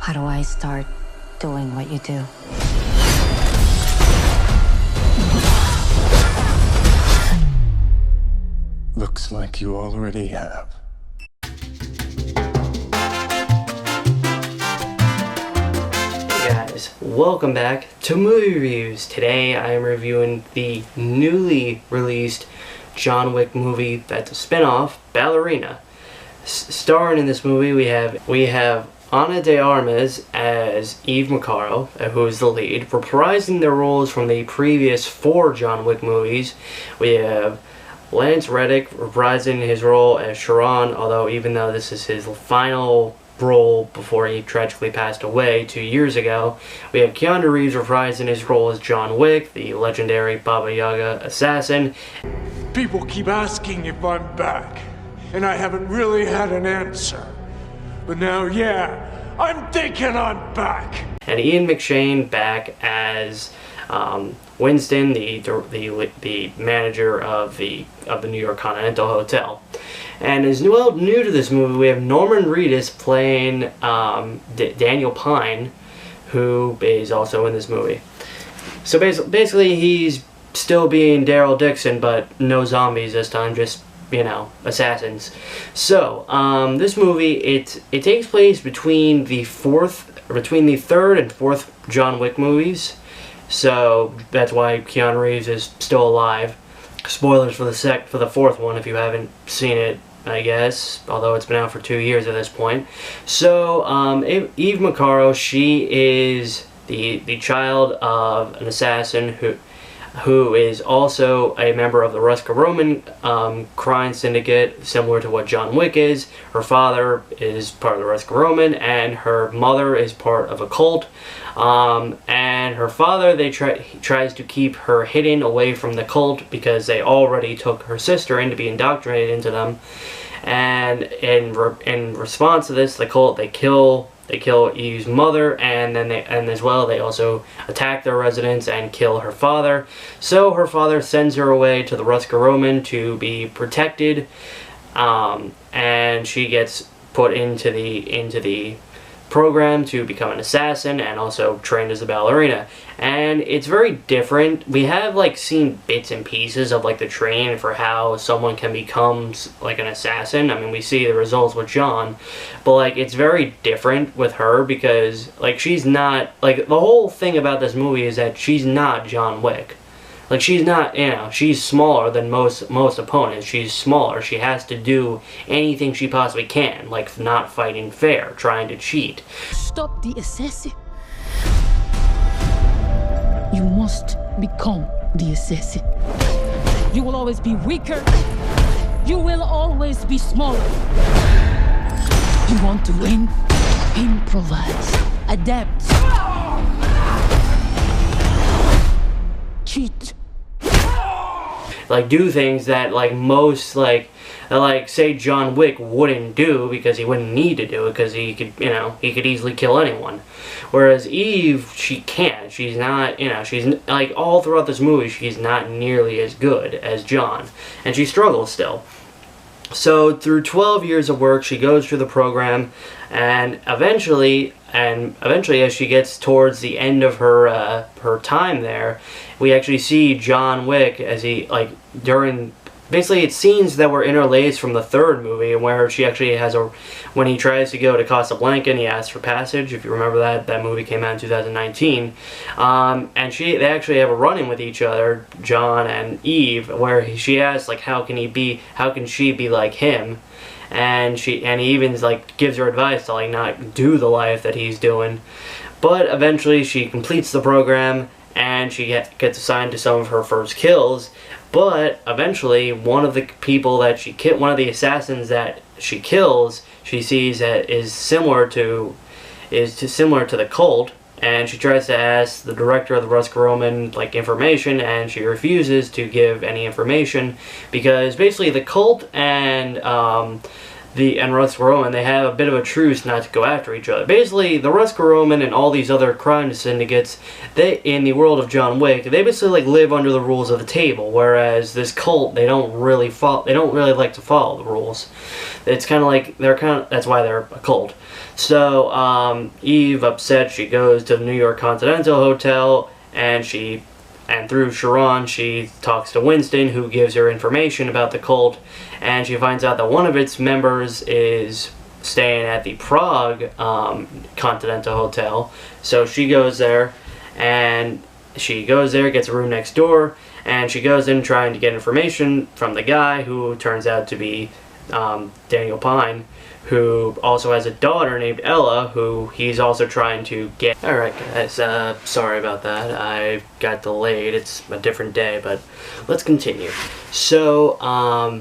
How do I start doing what you do? Looks like you already have. Hey guys, welcome back to Movie Reviews. Today I am reviewing the newly released John Wick movie that's a spin-off, Ballerina. Starring in this movie we have Ana de Armas as Eve Macaro, who is the lead, reprising their roles from the previous 4 John Wick movies. We have Lance Reddick reprising his role as Sharon, although even though this is his final role before he tragically passed away 2 years ago. We have Keanu Reeves reprising his role as John Wick, the legendary Baba Yaga assassin. People keep asking if I'm back, and I haven't really had an answer. But now, yeah, I'm thinking I'm back. And Ian McShane back as Winston, the manager of the New York Continental Hotel. And as new to this movie, we have Norman Reedus playing Daniel Pine, who is also in this movie. So basically, he's still being Daryl Dixon, but no zombies this time, just, you know, assassins. So this movie, it takes place between the third and fourth John Wick movies. So that's why Keanu Reeves is still alive. Spoilers for the fourth one if you haven't seen it, I guess, although it's been out for 2 years at this point. So Eve Macaro, she is the child of an assassin who is also a member of the Roscoe-Roman crime syndicate, similar to what John Wick is. Her father is part of the Roscoe-Roman, and her mother is part of a cult. And her father, tries to keep her hidden away from the cult because they already took her sister in to be indoctrinated into them. And in response to this, the cult, they kill Eve's mother, and as well they also attack their residence and kill her father. So her father sends her away to the Roscoe-Roman to be protected, and she gets put into the program to become an assassin and also trained as a ballerina. And it's very different. We have seen bits and pieces of the training for how someone can become an assassin. I mean, we see the results with John, but it's very different with her because she's not the whole thing about this movie is that she's not John Wick. She's not, she's smaller than most opponents. She's smaller. She has to do anything she possibly can, like not fighting fair, trying to cheat. Stop the assassin. You must become the assassin. You will always be weaker. You will always be smaller. You want to win? Improvise. Adapt. Cheat. Do things that most say John Wick wouldn't do because he wouldn't need to do it because he could easily kill anyone. Whereas Eve, she can't. She's not, she's all throughout this movie she's not nearly as good as John, and she struggles still. So through 12 years of work, she goes through the program, and eventually as she gets towards the end of her time there, we actually see John Wick as he basically it's scenes that were interlaced from the third movie, where she actually has when he tries to go to Casablanca and he asks for passage. If you remember that movie came out in 2019, and they actually have a run-in with each other, John and Eve, where she asks how can she be like him, and he even gives her advice to not do the life that he's doing. But eventually she completes the program and she gets assigned to some of her first kills. But eventually, one of the assassins that she kills, she sees that is similar to the cult, and she tries to ask the director of the Roscoe-Roman information, and she refuses to give any information because basically the cult and Roscoe Roman, they have a bit of a truce not to go after each other. Basically, the Roscoe Roman and all these other crime syndicates, they, in the world of John Wick, they basically like live under the rules of the table. Whereas this cult, they don't really like to follow the rules. It's kind of like that's why they're a cult. So Eve, upset, she goes to the New York Continental Hotel, and through Sharon, she talks to Winston, who gives her information about the cult, and she finds out that one of its members is staying at the Prague Continental Hotel. So she goes there, gets a room next door, and she goes in trying to get information from the guy, who turns out to be Daniel Pine, who also has a daughter named Ella, who he's also trying to get. Alright guys, sorry about that. I got delayed. It's a different day, but let's continue. So,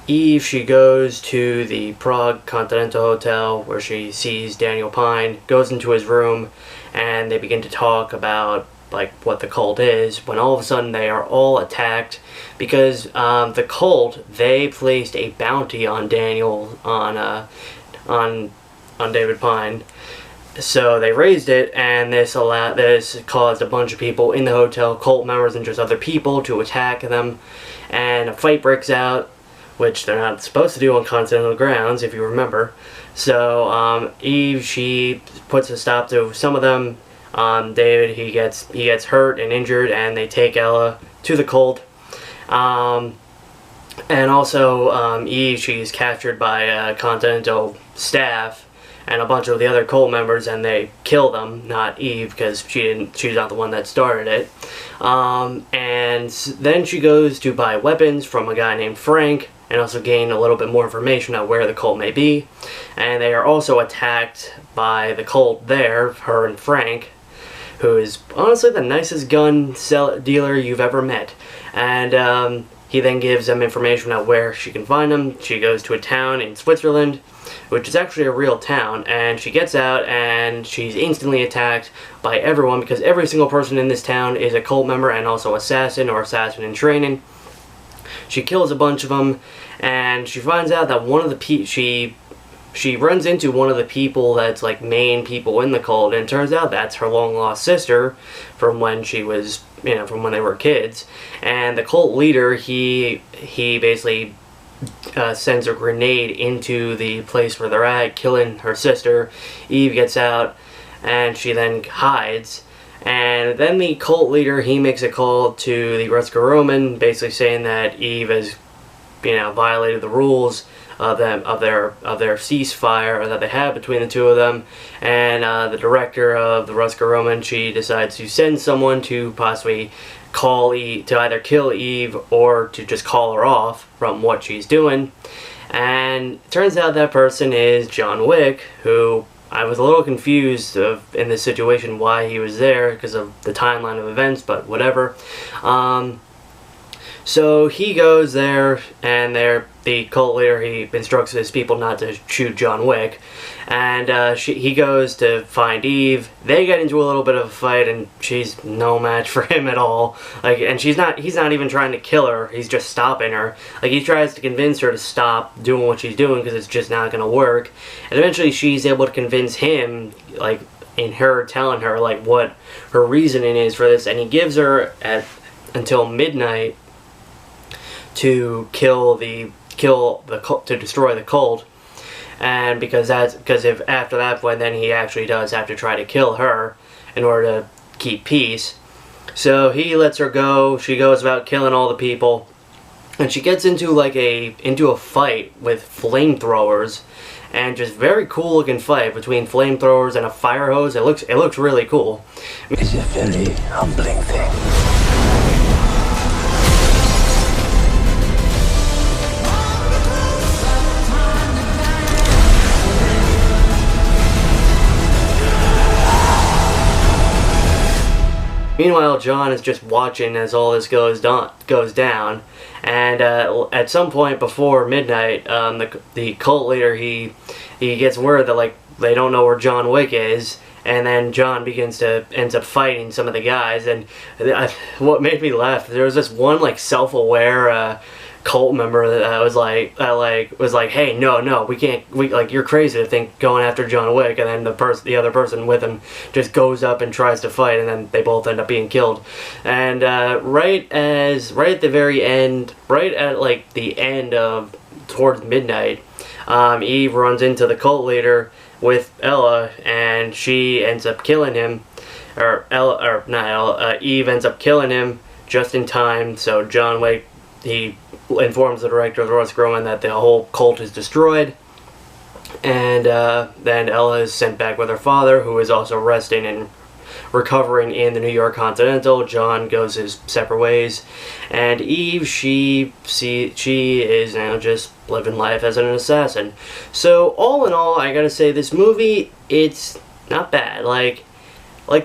Eve, she goes to the Prague Continental Hotel where she sees Daniel Pine, goes into his room, and they begin to talk about like what the cult is, when all of a sudden they are all attacked because the cult, they placed a bounty on Daniel, on David Pine. So they raised it, and this caused a bunch of people in the hotel, cult members and just other people, to attack them, and a fight breaks out, which they're not supposed to do on continental grounds, if you remember. So Eve, she puts a stop to some of them. David, he gets hurt and injured, and they take Ella to the cult. And also Eve, she's captured by Continental staff and a bunch of the other cult members, and they kill them. Not Eve, because she's not the one that started it. And then she goes to buy weapons from a guy named Frank, and also gain a little bit more information on where the cult may be. And they are also attacked by the cult there, her and Frank, who is honestly the nicest gun dealer you've ever met. And he then gives them information on where she can find them. She goes to a town in Switzerland, which is actually a real town, and she gets out and she's instantly attacked by everyone, because every single person in this town is a cult member and also assassin or assassin in training. She kills a bunch of them, and she finds out that one of the she runs into one of the people that's like main people in the cult, and it turns out that's her long lost sister from when she was, from when they were kids. And the cult leader, he basically sends a grenade into the place where they're at, killing her sister. Eve gets out, and she then hides. And then the cult leader, he makes a call to the Roscoe Roman, basically saying that Eve has, violated the rules of their ceasefire that they have between the two of them. And the director of the Roscoe Roman, she decides to send someone to possibly call Eve, to either kill Eve or to just call her off from what she's doing. And it turns out that person is John Wick, who I was a little confused in this situation why he was there because of the timeline of events, but whatever. So he goes there, and the cult leader, he instructs his people not to shoot John Wick, and he goes to find Eve. They get into a little bit of a fight, and she's no match for him at all. And he's not even trying to kill her. He's just stopping her. He tries to convince her to stop doing what she's doing because it's just not going to work. And eventually, she's able to convince him, in her telling her what her reasoning is for this, and he gives her until midnight to to destroy the cult. And because if after that point, then he actually does have to try to kill her in order to keep peace. So he lets her go. She goes about killing all the people, and she gets into a fight with flamethrowers, and just very cool looking fight between flamethrowers and a fire hose. It looks really cool. It's a very humbling thing. Meanwhile, John is just watching as all this goes down, and at some point before midnight, the cult leader, he gets word that they don't know where John Wick is, and then John ends up fighting some of the guys. And what made me laugh, there was this one self-aware cult member that was like, hey, no, we can't, like, you're crazy to think going after John Wick, and then the other person with him just goes up and tries to fight, and then they both end up being killed. And right at the very end, right at like the end of towards midnight, Eve runs into the cult leader with Ella, and she ends up killing him, Eve ends up killing him just in time. So John Wick, he informs the director of North Grumman that the whole cult is destroyed, and then Ella is sent back with her father, who is also resting and recovering in the New York Continental. John goes his separate ways, and Eve, she is now just living life as an assassin. So all in all, I gotta say, this movie, it's not bad. Like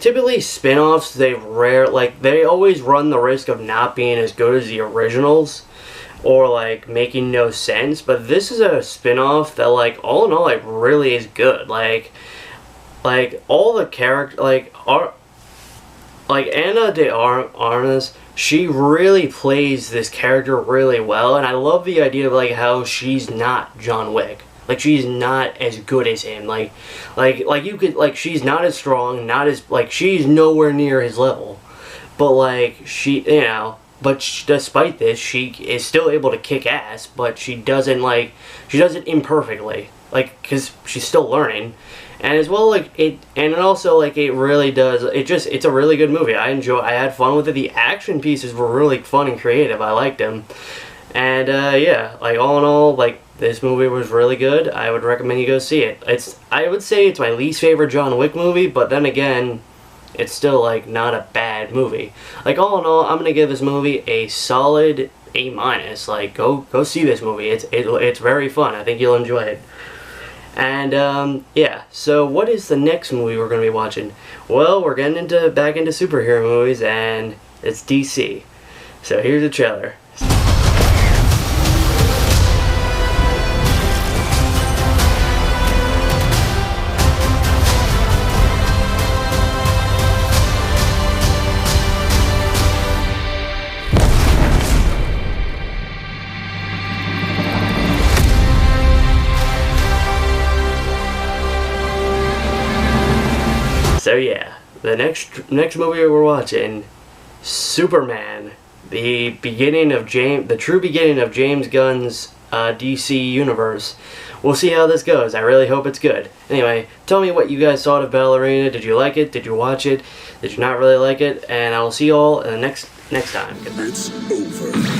typically spin-offs, they always run the risk of not being as good as the originals, or like making no sense. But this is a spin-off that, like, all in all, it really is good. Like all the characters, like Ana de Armas, she really plays this character really well, and I love the idea of like how she's not John Wick. Like, she's not as good as him. Like you could, like, she's not as strong, not as, like, she's nowhere near his level. But like, she, you know, but despite this, she is still able to kick ass. But she does it imperfectly, like, because she's still learning. And as well, like, it also, like, it really does, it's a really good movie. I had fun with it. The action pieces were really fun and creative. I liked them. And, yeah, like, all in all, like, this movie was really good. I would recommend you go see it. I would say it's my least favorite John Wick movie, but then again, it's still, like, not a bad movie. Like, all in all, I'm gonna give this movie a solid A-. Like, go see this movie. It's very fun. I think you'll enjoy it. And, yeah, so what is the next movie we're going to be watching? Well, we're getting back into superhero movies, and it's DC. So here's the trailer. So yeah, the next movie we're watching, Superman, the true beginning of James Gunn's DC universe. We'll see how this goes. I really hope it's good. Anyway, tell me what you guys thought of Ballerina. Did you like it? Did you watch it? Did you not really like it? And I will see you all in the next time. Goodbye. It's over.